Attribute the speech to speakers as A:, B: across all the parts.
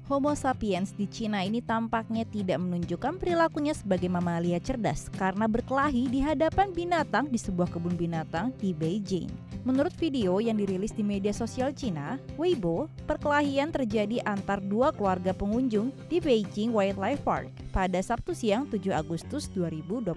A: Homo sapiens di Cina ini tampaknya tidak menunjukkan perilakunya sebagai mamalia cerdas karena berkelahi di hadapan binatang di sebuah kebun binatang di Beijing. Menurut video yang dirilis di media sosial Cina, Weibo, perkelahian terjadi antar dua keluarga pengunjung di Beijing Wildlife Park pada Sabtu siang 7 Agustus 2021.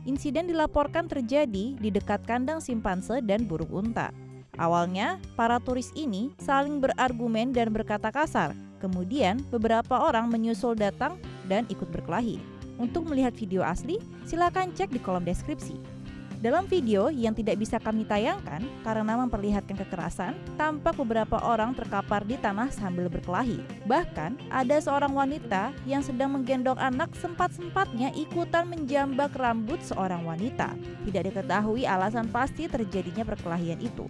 A: Insiden dilaporkan terjadi di dekat kandang simpanse dan burung unta. Awalnya, para turis ini saling berargumen dan berkata kasar. Kemudian, beberapa orang menyusul datang dan ikut berkelahi. Untuk melihat video asli, silakan cek di kolom deskripsi. Dalam video yang tidak bisa kami tayangkan karena memperlihatkan kekerasan, tampak beberapa orang terkapar di tanah sambil berkelahi. Bahkan, ada seorang wanita yang sedang menggendong anak sempat-sempatnya ikutan menjambak rambut seorang wanita. Tidak diketahui alasan pasti terjadinya perkelahian itu.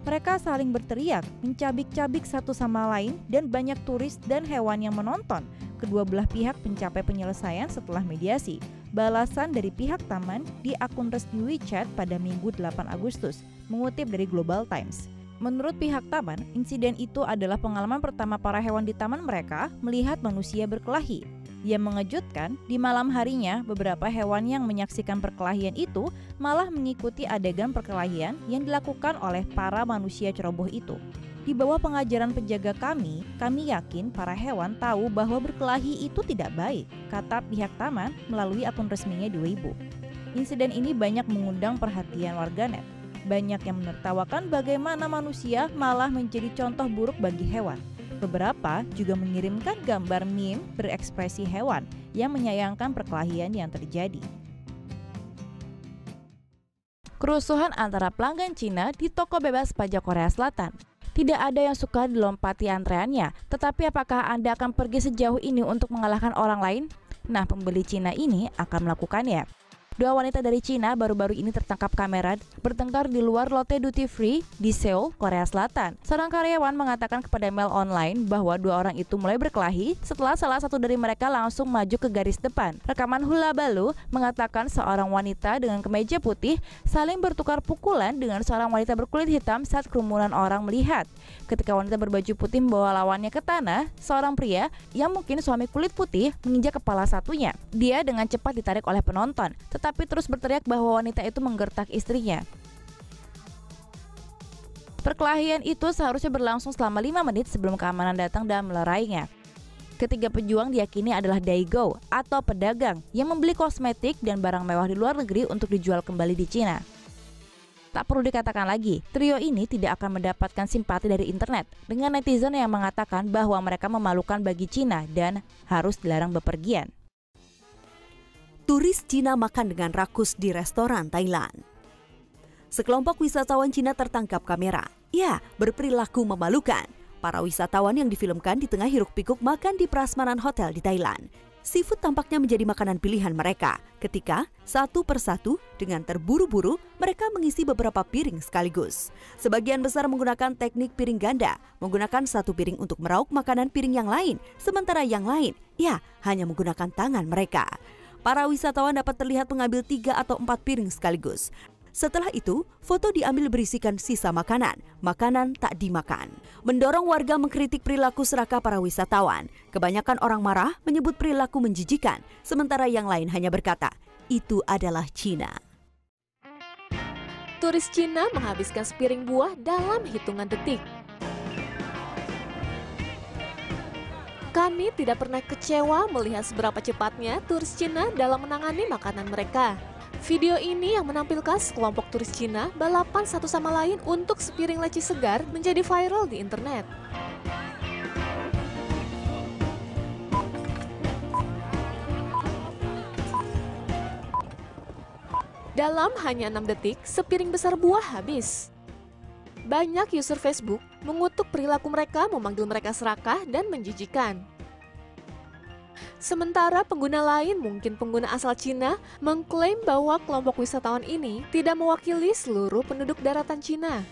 A: Mereka saling berteriak, mencabik-cabik satu sama lain, dan banyak turis dan hewan yang menonton. Kedua belah pihak mencapai penyelesaian setelah mediasi. Balasan dari pihak taman di akun resmi WeChat pada Minggu 8 Agustus, mengutip dari Global Times. Menurut pihak taman, insiden itu adalah pengalaman pertama para hewan di taman mereka melihat manusia berkelahi. Yang mengejutkan, di malam harinya beberapa hewan yang menyaksikan perkelahian itu malah mengikuti adegan perkelahian yang dilakukan oleh para manusia ceroboh itu. Di bawah pengajaran penjaga kami yakin para hewan tahu bahwa berkelahi itu tidak baik, kata pihak taman melalui akun resminya di Weibo. Insiden ini banyak mengundang perhatian warganet. Banyak yang menertawakan bagaimana manusia malah menjadi contoh buruk bagi hewan. Beberapa juga mengirimkan gambar meme berekspresi hewan yang menyayangkan perkelahian yang terjadi. Kerusuhan antara pelanggan Cina di toko bebas pajak Korea Selatan. Tidak ada yang suka dilompati antreannya, tetapi apakah Anda akan pergi sejauh ini untuk mengalahkan orang lain? Nah, pembeli Cina ini akan melakukannya. Dua wanita dari Cina baru-baru ini tertangkap kamera bertengkar di luar Lotte Duty Free di Seoul, Korea Selatan. Seorang karyawan mengatakan kepada Mail Online bahwa dua orang itu mulai berkelahi setelah salah satu dari mereka langsung maju ke garis depan. Rekaman Hula Balu mengatakan seorang wanita dengan kemeja putih saling bertukar pukulan dengan seorang wanita berkulit hitam saat kerumunan orang melihat. Ketika wanita berbaju putih membawa lawannya ke tanah, seorang pria yang mungkin suami kulit putih menginjak kepala satunya. Dia dengan cepat ditarik oleh penonton, tapi terus berteriak bahwa wanita itu menggertak istrinya. Perkelahian itu seharusnya berlangsung selama 5 menit sebelum keamanan datang dan melerainya. Ketiga pejuang diyakini adalah Daigou atau pedagang yang membeli kosmetik dan barang mewah di luar negeri untuk dijual kembali di Cina. Tak perlu dikatakan lagi, trio ini tidak akan mendapatkan simpati dari internet dengan netizen yang mengatakan bahwa mereka memalukan bagi Cina dan harus dilarang bepergian.
B: Turis Cina makan dengan rakus di restoran Thailand. Sekelompok wisatawan Cina tertangkap kamera. Ya, berperilaku memalukan. Para wisatawan yang difilmkan di tengah hiruk-pikuk makan di prasmanan hotel di Thailand. Seafood tampaknya menjadi makanan pilihan mereka ketika satu persatu dengan terburu-buru mereka mengisi beberapa piring sekaligus. Sebagian besar menggunakan teknik piring ganda, menggunakan satu piring untuk meraup makanan piring yang lain, sementara yang lain, ya, hanya menggunakan tangan mereka. Para wisatawan dapat terlihat mengambil 3 atau 4 piring sekaligus. Setelah itu, foto diambil berisikan sisa makanan. Makanan tak dimakan. Mendorong warga mengkritik perilaku serakah para wisatawan. Kebanyakan orang marah menyebut perilaku menjijikan, sementara yang lain hanya berkata, itu adalah Cina.
C: Turis Cina menghabiskan sepiring buah dalam hitungan detik. Kami tidak pernah kecewa melihat seberapa cepatnya turis Cina dalam menangani makanan mereka. Video ini yang menampilkan sekelompok turis Cina balapan satu sama lain untuk sepiring leci segar menjadi viral di internet. Dalam hanya 6 detik, sepiring besar buah habis. Banyak user Facebook mengutuk perilaku mereka, memanggil mereka serakah dan menjijikan. Sementara pengguna lain, mungkin pengguna asal Cina, mengklaim bahwa kelompok wisatawan ini tidak mewakili seluruh penduduk daratan Cina.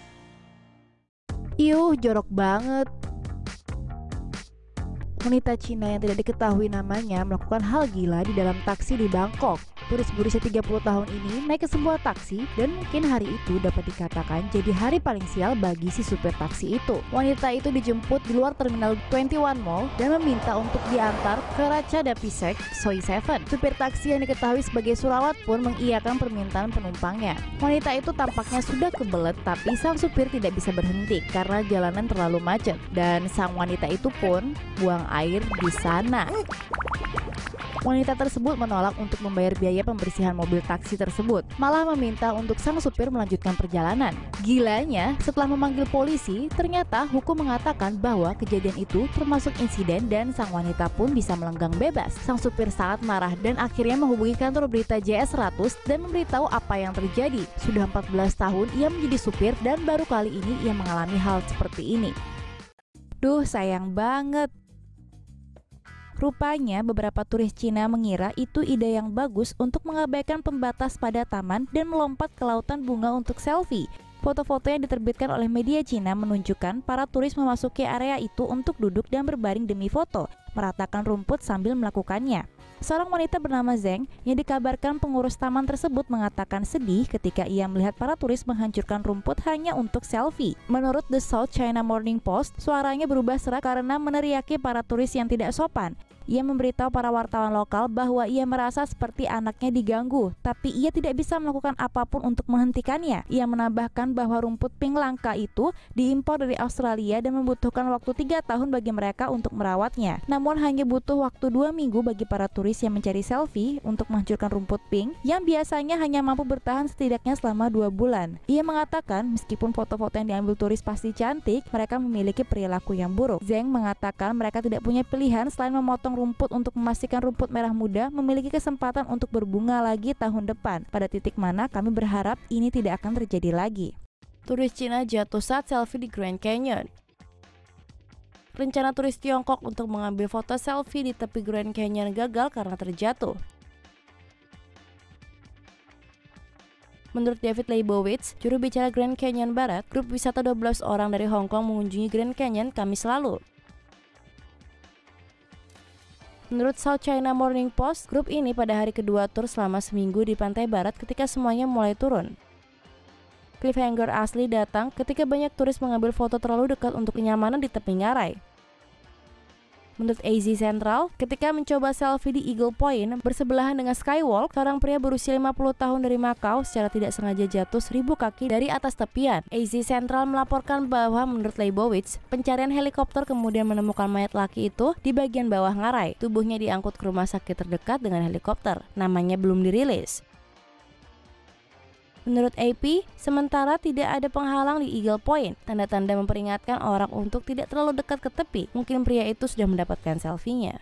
A: Iuh, jorok banget. Wanita Cina yang tidak diketahui namanya melakukan hal gila di dalam taksi di Bangkok. Turis berusia 30 tahun ini naik ke sebuah taksi dan mungkin hari itu dapat dikatakan jadi hari paling sial bagi si supir taksi itu. Wanita itu dijemput di luar terminal 21 Mall dan meminta untuk diantar ke Ratchadapisek Soi 7. Supir taksi yang diketahui sebagai Surawat pun mengiyakan permintaan penumpangnya. Wanita itu tampaknya sudah kebelet, tapi sang supir tidak bisa berhenti karena jalanan terlalu macet dan sang wanita itu pun buang air di sana. Wanita tersebut menolak untuk membayar biaya pembersihan mobil taksi tersebut, malah meminta untuk sang supir melanjutkan perjalanan. Gilanya, setelah memanggil polisi, ternyata hukum mengatakan bahwa kejadian itu termasuk insiden dan sang wanita pun bisa melenggang bebas. Sang supir sangat marah dan akhirnya menghubungi kantor berita JS100 dan memberitahu apa yang terjadi. Sudah 14 tahun ia menjadi supir dan baru kali ini ia mengalami hal seperti ini. Duh, sayang banget. Rupanya beberapa turis Cina mengira itu ide yang bagus untuk mengabaikan pembatas pada taman dan melompat ke lautan bunga untuk selfie. Foto-foto yang diterbitkan oleh media Cina menunjukkan para turis memasuki area itu untuk duduk dan berbaring demi foto, meratakan rumput sambil melakukannya. Seorang wanita bernama Zeng yang dikabarkan pengurus taman tersebut mengatakan sedih ketika ia melihat para turis menghancurkan rumput hanya untuk selfie. Menurut The South China Morning Post, suaranya berubah serak karena meneriaki para turis yang tidak sopan. Ia memberitahu para wartawan lokal bahwa ia merasa seperti anaknya diganggu, tapi ia tidak bisa melakukan apapun untuk menghentikannya. Ia menambahkan bahwa rumput pink langka itu diimpor dari Australia dan membutuhkan waktu 3 tahun bagi mereka untuk merawatnya. Namun hanya butuh waktu 2 minggu bagi para turis yang mencari selfie untuk menghancurkan rumput pink yang biasanya hanya mampu bertahan setidaknya selama 2 bulan. Ia mengatakan meskipun foto-foto yang diambil turis pasti cantik, mereka memiliki perilaku yang buruk. Zeng mengatakan mereka tidak punya pilihan selain memotong rumput untuk memastikan rumput merah muda memiliki kesempatan untuk berbunga lagi tahun depan. Pada titik mana kami berharap ini tidak akan terjadi lagi. Turis Cina jatuh saat selfie di Grand Canyon. Rencana turis Tiongkok untuk mengambil foto selfie di tepi Grand Canyon gagal karena terjatuh. Menurut David Leibowitz, juru bicara Grand Canyon Barat, grup wisata 12 orang dari Hong Kong mengunjungi Grand Canyon Kamis lalu. Menurut South China Morning Post, grup ini pada hari kedua tur selama seminggu di pantai barat ketika semuanya mulai turun. Cliffhanger asli datang ketika banyak turis mengambil foto terlalu dekat untuk kenyamanan di tepi ngarai. Menurut AZ Central, ketika mencoba selfie di Eagle Point bersebelahan dengan Skywalk, seorang pria berusia 50 tahun dari Macau secara tidak sengaja jatuh 1000 kaki dari atas tepian. AZ Central melaporkan bahwa menurut Leibowitz, pencarian helikopter kemudian menemukan mayat laki itu di bagian bawah ngarai. Tubuhnya diangkut ke rumah sakit terdekat dengan helikopter. Namanya belum dirilis. Menurut AP, sementara tidak ada penghalang di Eagle Point, tanda-tanda memperingatkan orang untuk tidak terlalu dekat ke tepi. Mungkin pria itu sudah mendapatkan selfie-nya.